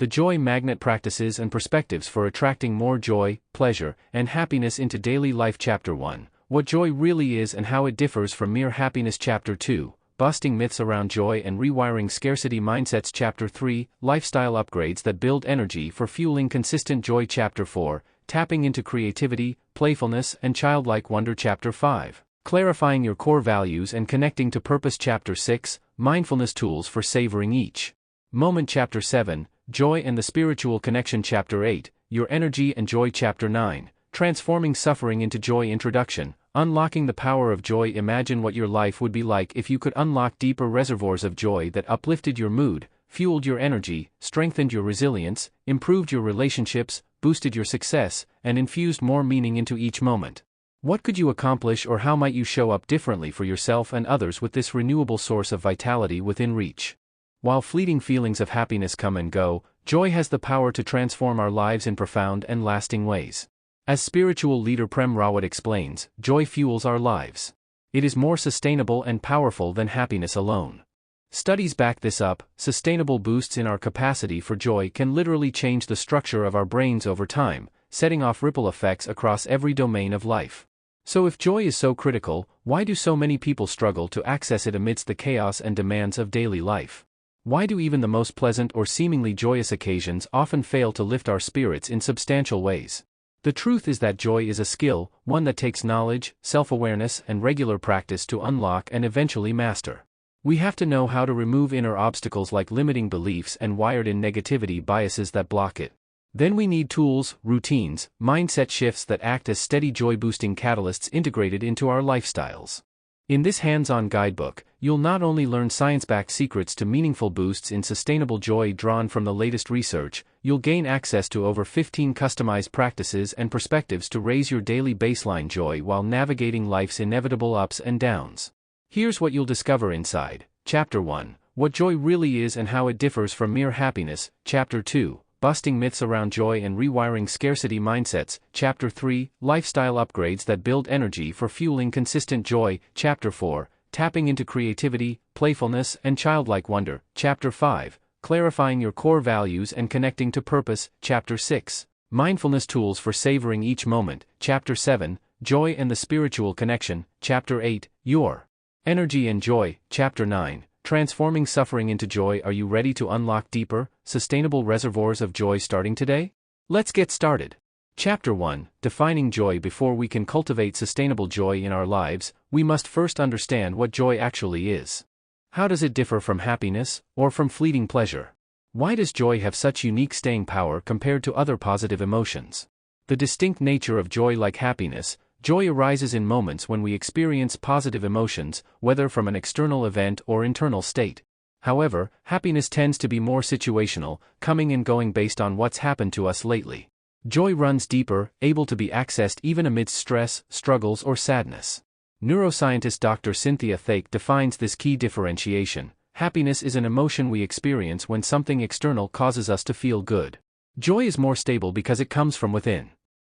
The Joy Magnet Practices and Perspectives for Attracting More Joy, Pleasure, and Happiness into Daily Life. Chapter 1, What Joy Really Is and How It Differs from Mere Happiness. Chapter 2, Busting Myths Around Joy and Rewiring Scarcity Mindsets. Chapter 3, Lifestyle Upgrades That Build Energy for Fueling Consistent Joy. Chapter 4, Tapping into Creativity, Playfulness, and Childlike Wonder. Chapter 5, Clarifying Your Core Values and Connecting to Purpose. Chapter 6, Mindfulness Tools for Savoring Each Moment. Chapter 7, Joy and the Spiritual Connection. Chapter 8, Your Energy and Joy. Chapter 9, Transforming Suffering into Joy. Introduction, Unlocking the Power of Joy. Imagine what your life would be like if you could unlock deeper reservoirs of joy that uplifted your mood, fueled your energy, strengthened your resilience, improved your relationships, boosted your success, and infused more meaning into each moment. What could you accomplish, or how might you show up differently for yourself and others with this renewable source of vitality within reach? While fleeting feelings of happiness come and go, joy has the power to transform our lives in profound and lasting ways. As spiritual leader Prem Rawat explains, joy fuels our lives. It is more sustainable and powerful than happiness alone. Studies back this up. Sustainable boosts in our capacity for joy can literally change the structure of our brains over time, setting off ripple effects across every domain of life. So if joy is so critical, why do so many people struggle to access it amidst the chaos and demands of daily life? Why do even the most pleasant or seemingly joyous occasions often fail to lift our spirits in substantial ways? The truth is that joy is a skill, one that takes knowledge, self-awareness, and regular practice to unlock and eventually master. We have to know how to remove inner obstacles like limiting beliefs and wired-in negativity biases that block it. Then we need tools, routines, mindset shifts that act as steady joy-boosting catalysts integrated into our lifestyles. In this hands-on guidebook, you'll not only learn science-backed secrets to meaningful boosts in sustainable joy drawn from the latest research, you'll gain access to over 15 customized practices and perspectives to raise your daily baseline joy while navigating life's inevitable ups and downs. Here's what you'll discover inside. Chapter 1, What Joy Really Is and How It Differs from Mere Happiness. Chapter 2, Busting Myths Around Joy and Rewiring Scarcity Mindsets. Chapter 3, Lifestyle Upgrades That Build Energy for Fueling Consistent Joy. Chapter 4, Tapping into Creativity, Playfulness, and Childlike Wonder. Chapter 5, Clarifying Your Core Values and Connecting to Purpose. Chapter 6, Mindfulness Tools for Savoring Each Moment. Chapter 7, Joy and the Spiritual Connection. Chapter 8, Your Energy and Joy. Chapter 9, Transforming Suffering into Joy. Are you ready to unlock deeper, sustainable reservoirs of joy starting today? Let's get started. Chapter 1, Defining Joy. Before we can cultivate sustainable joy in our lives, we must first understand what joy actually is. How does it differ from happiness, or from fleeting pleasure? Why does joy have such unique staying power compared to other positive emotions? The distinct nature of joy. Like happiness, joy arises in moments when we experience positive emotions, whether from an external event or internal state. However, happiness tends to be more situational, coming and going based on what's happened to us lately. Joy runs deeper, able to be accessed even amidst stress, struggles, or sadness. Neuroscientist Dr. Cynthia Thake defines this key differentiation. Happiness is an emotion we experience when something external causes us to feel good. Joy is more stable because it comes from within.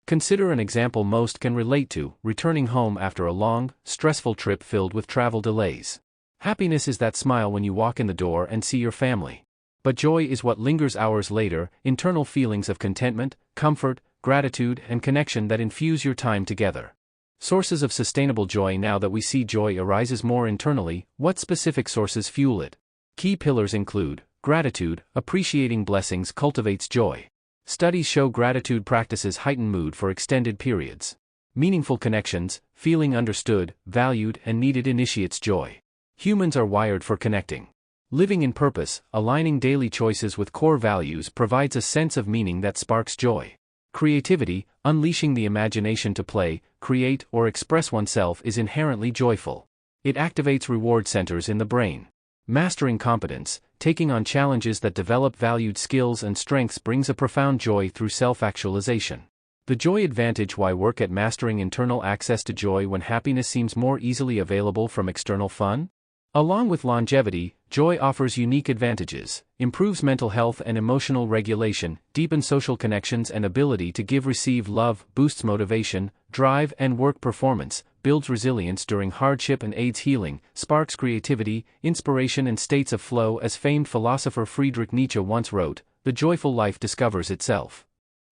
Consider an example most can relate to: returning home after a long, stressful trip filled with travel delays. Happiness is that smile when you walk in the door and see your family. But joy is what lingers hours later, internal feelings of contentment, comfort, gratitude, and connection that infuse your time together. Sources of sustainable joy. Now that we see joy arises more internally, what specific sources fuel it? Key pillars include gratitude. Appreciating blessings cultivates joy. Studies show gratitude practices heighten mood for extended periods. Meaningful connections. Feeling understood, valued, and needed initiates joy. Humans are wired for connecting. Living in purpose, aligning daily choices with core values provides a sense of meaning that sparks joy. Creativity, unleashing the imagination to play, create, or express oneself is inherently joyful. It activates reward centers in the brain. Mastering competence, taking on challenges that develop valued skills and strengths brings a profound joy through self-actualization. The joy advantage. Why work at mastering internal access to joy when happiness seems more easily available from external fun? Along with longevity, joy offers unique advantages: improves mental health and emotional regulation, deepens social connections and ability to receive love, boosts motivation, drive, and work performance, builds resilience during hardship and aids healing, sparks creativity, inspiration, and states of flow. As famed philosopher Friedrich Nietzsche once wrote, the joyful life discovers itself.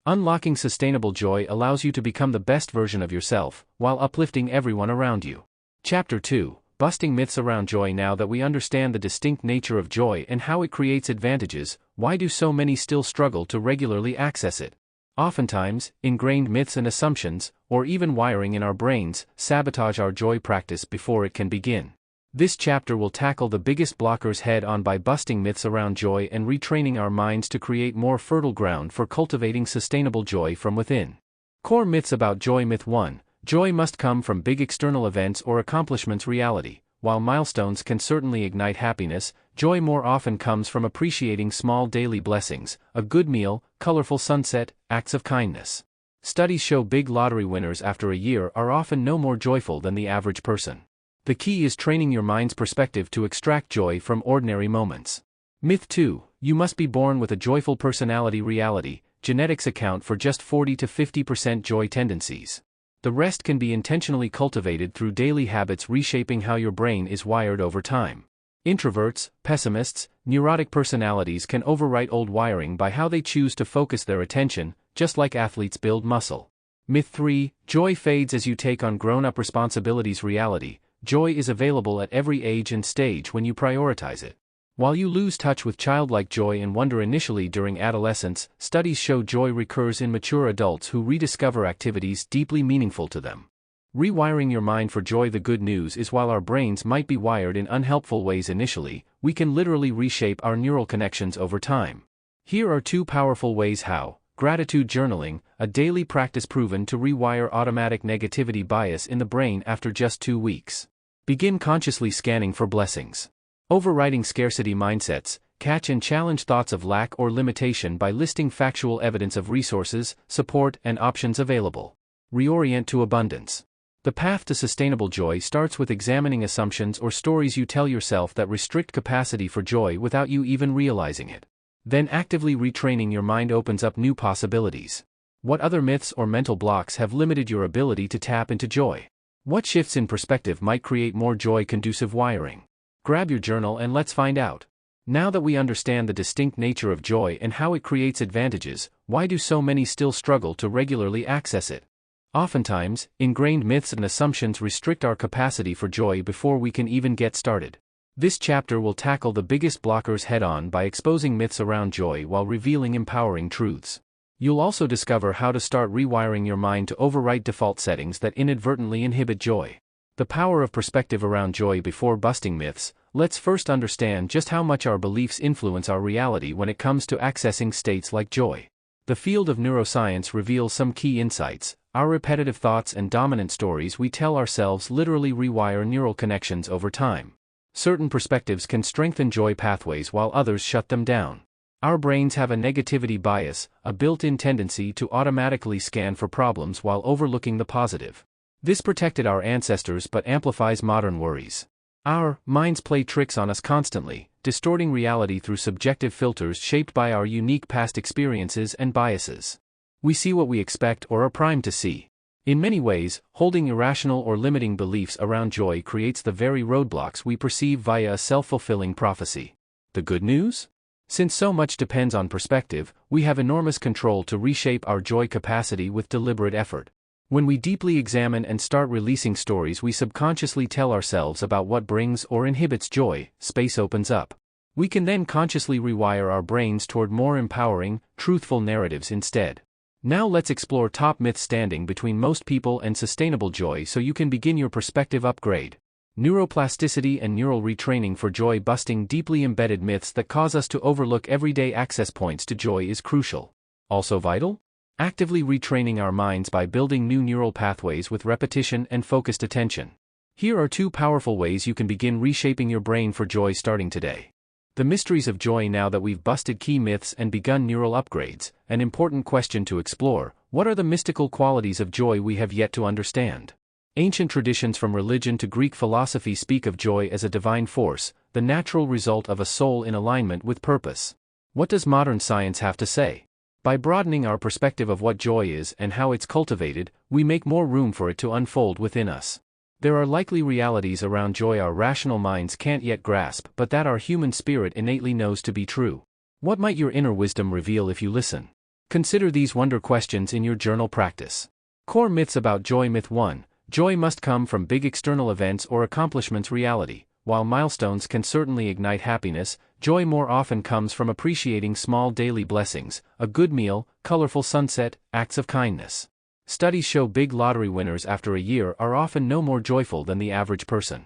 Unlocking sustainable joy allows you to become the best version of yourself, while uplifting everyone around you. Chapter 2. Busting myths around joy. Now that we understand the distinct nature of joy and how it creates advantages, why do so many still struggle to regularly access it? Oftentimes, ingrained myths and assumptions, or even wiring in our brains, sabotage our joy practice before it can begin. This chapter will tackle the biggest blockers head-on by busting myths around joy and retraining our minds to create more fertile ground for cultivating sustainable joy from within. Core myths about joy. Myth 1. Joy must come from big external events or accomplishments. Reality. While milestones can certainly ignite happiness, joy more often comes from appreciating small daily blessings, a good meal, colorful sunset, acts of kindness. Studies show big lottery winners after a year are often no more joyful than the average person. The key is training your mind's perspective to extract joy from ordinary moments. Myth 2. You must be born with a joyful personality. Reality. Genetics account for just 40 to 50% joy tendencies. The rest can be intentionally cultivated through daily habits, reshaping how your brain is wired over time. Introverts, pessimists, neurotic personalities can overwrite old wiring by how they choose to focus their attention, just like athletes build muscle. Myth 3. Joy fades as you take on grown-up responsibilities. Reality. Joy is available at every age and stage when you prioritize it. While you lose touch with childlike joy and wonder initially during adolescence, studies show joy recurs in mature adults who rediscover activities deeply meaningful to them. Rewiring your mind for joy. The good news is while our brains might be wired in unhelpful ways initially, we can literally reshape our neural connections over time. Here are 2 powerful ways how. Gratitude journaling, a daily practice proven to rewire automatic negativity bias in the brain after just 2 weeks. Begin consciously scanning for blessings. Overriding scarcity mindsets, catch and challenge thoughts of lack or limitation by listing factual evidence of resources, support, and options available. Reorient to abundance. The path to sustainable joy starts with examining assumptions or stories you tell yourself that restrict capacity for joy without you even realizing it. Then actively retraining your mind opens up new possibilities. What other myths or mental blocks have limited your ability to tap into joy? What shifts in perspective might create more joy-conducive wiring? Grab your journal and let's find out. Now that we understand the distinct nature of joy and how it creates advantages, why do so many still struggle to regularly access it? Oftentimes, ingrained myths and assumptions restrict our capacity for joy before we can even get started. This chapter will tackle the biggest blockers head-on by exposing myths around joy while revealing empowering truths. You'll also discover how to start rewiring your mind to overwrite default settings that inadvertently inhibit joy. The power of perspective around joy. Before busting myths, let's first understand just how much our beliefs influence our reality when it comes to accessing states like joy. The field of neuroscience reveals some key insights. Our repetitive thoughts and dominant stories we tell ourselves literally rewire neural connections over time. Certain perspectives can strengthen joy pathways while others shut them down. Our brains have a negativity bias, a built-in tendency to automatically scan for problems while overlooking the positive. This protected our ancestors but amplifies modern worries. Our minds play tricks on us constantly, distorting reality through subjective filters shaped by our unique past experiences and biases. We see what we expect or are primed to see. In many ways, holding irrational or limiting beliefs around joy creates the very roadblocks we perceive via a self-fulfilling prophecy. The good news? Since so much depends on perspective, we have enormous control to reshape our joy capacity with deliberate effort. When we deeply examine and start releasing stories we subconsciously tell ourselves about what brings or inhibits joy, space opens up. We can then consciously rewire our brains toward more empowering, truthful narratives instead. Now let's explore top myths standing between most people and sustainable joy so you can begin your perspective upgrade. Neuroplasticity and neural retraining for joy. Busting deeply embedded myths that cause us to overlook everyday access points to joy is crucial. Also vital? Actively retraining our minds by building new neural pathways with repetition and focused attention. Here are 2 powerful ways you can begin reshaping your brain for joy starting today. The mysteries of joy. Now that we've busted key myths and begun neural upgrades, an important question to explore: what are the mystical qualities of joy we have yet to understand? Ancient traditions from religion to Greek philosophy speak of joy as a divine force, the natural result of a soul in alignment with purpose. What does modern science have to say? By broadening our perspective of what joy is and how it's cultivated, we make more room for it to unfold within us. There are likely realities around joy our rational minds can't yet grasp, but that our human spirit innately knows to be true. What might your inner wisdom reveal if you listen? Consider these wonder questions in your journal practice. Core myths about joy. Myth 1. Joy must come from big external events or accomplishments. Reality. While milestones can certainly ignite happiness, joy more often comes from appreciating small daily blessings, a good meal, colorful sunset, acts of kindness. Studies show big lottery winners after a year are often no more joyful than the average person.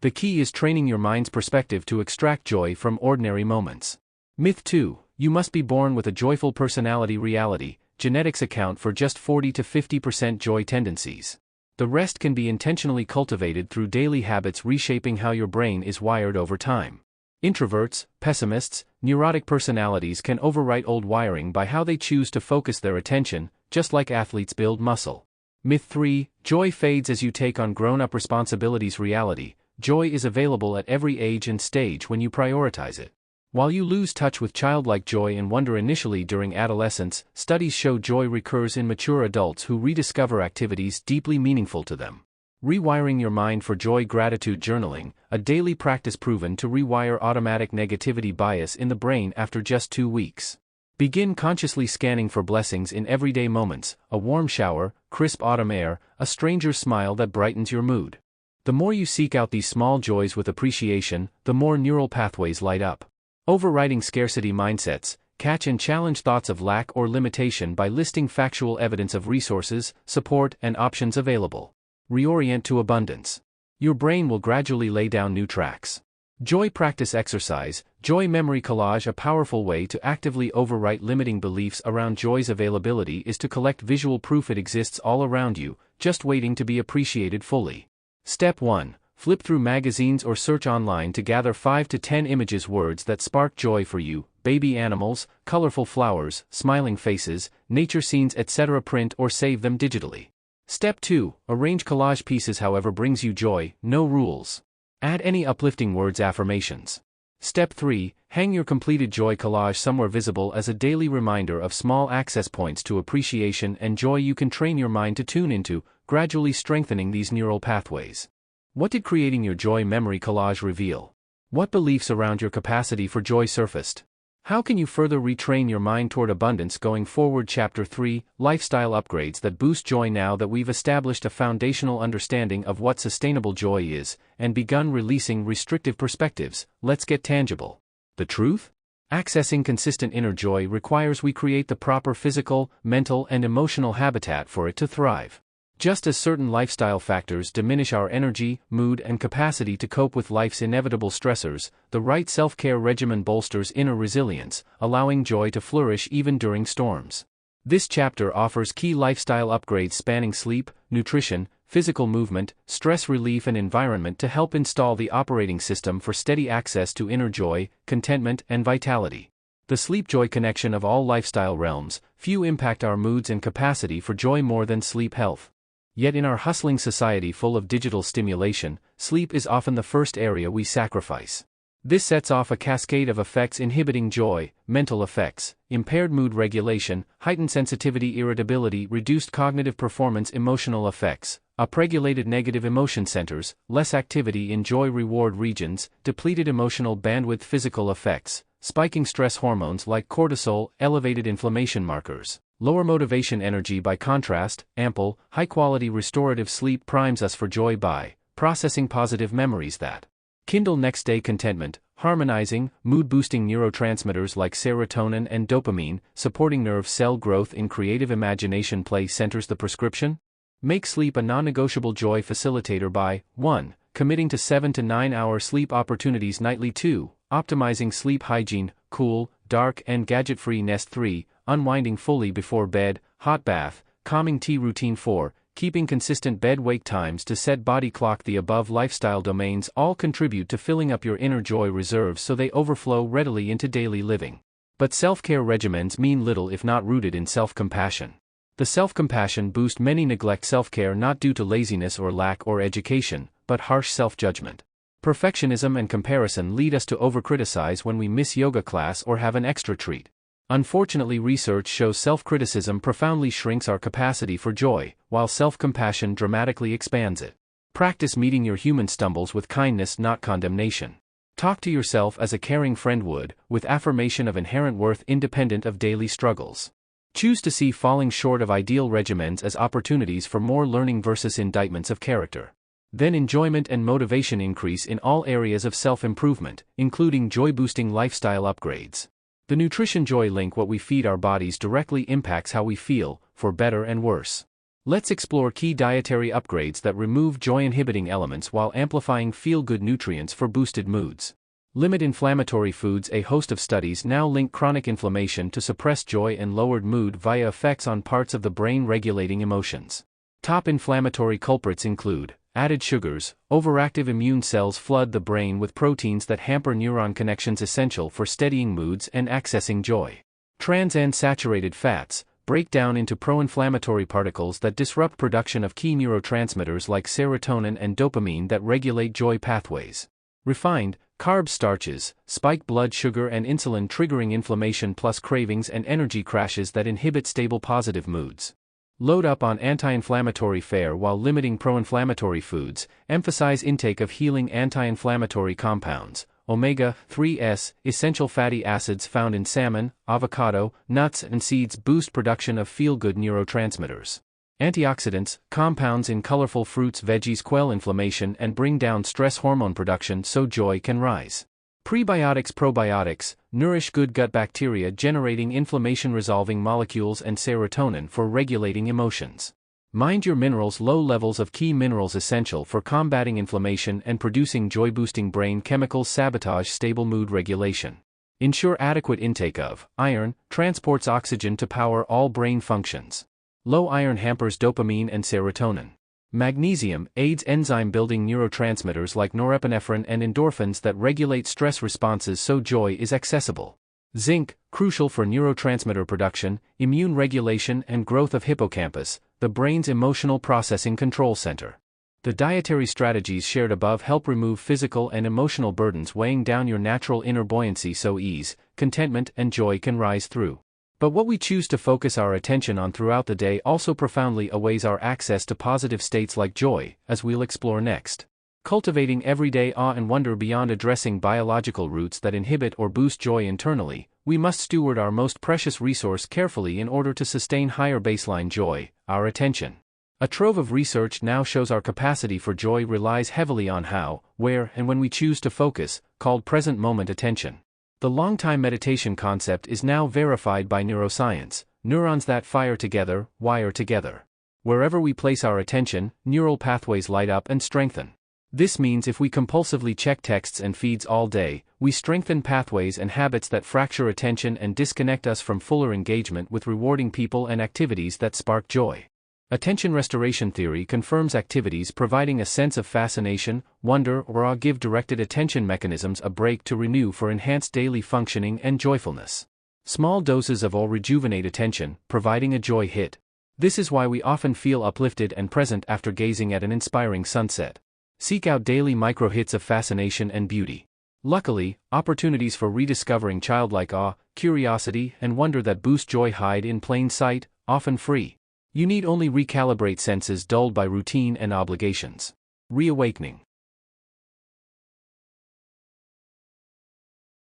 The key is training your mind's perspective to extract joy from ordinary moments. Myth 2. You must be born with a joyful personality. Reality. Genetics account for just 40 to 50% joy tendencies. The rest can be intentionally cultivated through daily habits, reshaping how your brain is wired over time. Introverts, pessimists, neurotic personalities can overwrite old wiring by how they choose to focus their attention, just like athletes build muscle. Myth 3. Joy fades as you take on grown-up responsibilities. Reality. Joy is available at every age and stage when you prioritize it. While you lose touch with childlike joy and wonder initially during adolescence, studies show joy recurs in mature adults who rediscover activities deeply meaningful to them. Rewiring your mind for joy. Gratitude journaling, a daily practice proven to rewire automatic negativity bias in the brain after just 2 weeks. Begin consciously scanning for blessings in everyday moments, a warm shower, crisp autumn air, a stranger's smile that brightens your mood. The more you seek out these small joys with appreciation, the more neural pathways light up. Overriding scarcity mindsets, catch and challenge thoughts of lack or limitation by listing factual evidence of resources, support, and options available. Reorient to abundance. Your brain will gradually lay down new tracks. Joy practice exercise, joy memory collage. A powerful way to actively overwrite limiting beliefs around joy's availability is to collect visual proof it exists all around you, just waiting to be appreciated fully. Step 1. Flip through magazines or search online to gather 5 to 10 images, words that spark joy for you, baby animals, colorful flowers, smiling faces, nature scenes, etc. Print or save them digitally. Step 2. Arrange collage pieces however brings you joy, no rules. Add any uplifting words, affirmations. Step 3. Hang your completed joy collage somewhere visible as a daily reminder of small access points to appreciation and joy you can train your mind to tune into, gradually strengthening these neural pathways. What did creating your joy memory collage reveal? What beliefs around your capacity for joy surfaced? How can you further retrain your mind toward abundance going forward? Chapter 3. Lifestyle upgrades that boost joy. Now that we've established a foundational understanding of what sustainable joy is, and begun releasing restrictive perspectives, let's get tangible. The truth? Accessing consistent inner joy requires we create the proper physical, mental, and emotional habitat for it to thrive. Just as certain lifestyle factors diminish our energy, mood, and capacity to cope with life's inevitable stressors, the right self-care regimen bolsters inner resilience, allowing joy to flourish even during storms. This chapter offers key lifestyle upgrades spanning sleep, nutrition, physical movement, stress relief, and environment to help install the operating system for steady access to inner joy, contentment, and vitality. The sleep-joy connection of all lifestyle realms. Few impact our moods and capacity for joy more than sleep health. Yet in our hustling society full of digital stimulation, sleep is often the first area we sacrifice. This sets off a cascade of effects inhibiting joy, mental effects, impaired mood regulation, heightened sensitivity, irritability, reduced cognitive performance, emotional effects, upregulated negative emotion centers, less activity in joy-reward regions, depleted emotional bandwidth, physical effects, spiking stress hormones like cortisol, elevated inflammation markers. Lower motivation. Energy. By contrast, ample, high-quality restorative sleep primes us for joy by processing positive memories that kindle next-day contentment, harmonizing, mood-boosting neurotransmitters like serotonin and dopamine, supporting nerve cell growth in creative imagination. Play centers the prescription. Make sleep a non-negotiable joy facilitator by 1. Committing to 7 to 9 hour sleep opportunities nightly. 2. Optimizing sleep hygiene, cool, dark, and gadget-free nest. 3. Unwinding fully before bed, hot bath, calming tea routine. 4. Keeping consistent bed-wake times to set body clock. The above lifestyle domains all contribute to filling up your inner joy reserves so they overflow readily into daily living. But self-care regimens mean little if not rooted in self-compassion. The self-compassion boost many neglect self-care not due to laziness or lack or education, but harsh self-judgment. Perfectionism and comparison lead us to over-criticize when we miss yoga class or have an extra treat. Unfortunately, research shows self-criticism profoundly shrinks our capacity for joy, while self-compassion dramatically expands it. Practice meeting your human stumbles with kindness, not condemnation. Talk to yourself as a caring friend would, with affirmation of inherent worth independent of daily struggles. Choose to see falling short of ideal regimens as opportunities for more learning versus indictments of character. Then enjoyment and motivation increase in all areas of self-improvement, including joy-boosting lifestyle upgrades. The nutrition joy link: what we feed our bodies directly impacts how we feel, for better and worse. Let's explore key dietary upgrades that remove joy-inhibiting elements while amplifying feel-good nutrients for boosted moods. Limit inflammatory foods. A host of studies now link chronic inflammation to suppressed joy and lowered mood via effects on parts of the brain regulating emotions. Top inflammatory culprits include added sugars. Overactive immune cells flood the brain with proteins that hamper neuron connections essential for steadying moods and accessing joy. Trans and saturated fats break down into pro-inflammatory particles that disrupt production of key neurotransmitters like serotonin and dopamine that regulate joy pathways. Refined carb starches spike blood sugar and insulin, triggering inflammation plus cravings and energy crashes that inhibit stable positive moods. Load up on anti-inflammatory fare while limiting pro-inflammatory foods. Emphasize intake of healing anti-inflammatory compounds. Omega-3s, essential fatty acids found in salmon, avocado, nuts and seeds boost production of feel-good neurotransmitters. Antioxidants, compounds in colorful fruits, veggies quell inflammation and bring down stress hormone production so joy can rise. Prebiotics, probiotics, nourish good gut bacteria generating inflammation-resolving molecules and serotonin for regulating emotions. Mind your minerals. Low levels of key minerals essential for combating inflammation and producing joy-boosting brain chemicals sabotage stable mood regulation. Ensure adequate intake of iron, transports oxygen to power all brain functions. Low iron hampers dopamine and serotonin. Magnesium aids enzyme-building neurotransmitters like norepinephrine and endorphins that regulate stress responses so joy is accessible. Zinc, crucial for neurotransmitter production, immune regulation and growth of hippocampus, the brain's emotional processing control center. The dietary strategies shared above help remove physical and emotional burdens weighing down your natural inner buoyancy so ease, contentment and joy can rise through. But what we choose to focus our attention on throughout the day also profoundly outweighs our access to positive states like joy, as we'll explore next. Cultivating everyday awe and wonder. Beyond addressing biological roots that inhibit or boost joy internally, we must steward our most precious resource carefully in order to sustain higher baseline joy, our attention. A trove of research now shows our capacity for joy relies heavily on how, where, and when we choose to focus, called present moment attention. The long-time meditation concept is now verified by neuroscience. Neurons that fire together, wire together. Wherever we place our attention, neural pathways light up and strengthen. This means if we compulsively check texts and feeds all day, we strengthen pathways and habits that fracture attention and disconnect us from fuller engagement with rewarding people and activities that spark joy. Attention restoration theory confirms activities providing a sense of fascination, wonder, or awe give directed attention mechanisms a break to renew for enhanced daily functioning and joyfulness. Small doses of awe rejuvenate attention, providing a joy hit. This is why we often feel uplifted and present after gazing at an inspiring sunset. Seek out daily micro-hits of fascination and beauty. Luckily, opportunities for rediscovering childlike awe, curiosity, and wonder that boost joy hide in plain sight, often free. You need only recalibrate senses dulled by routine and obligations. Reawakening.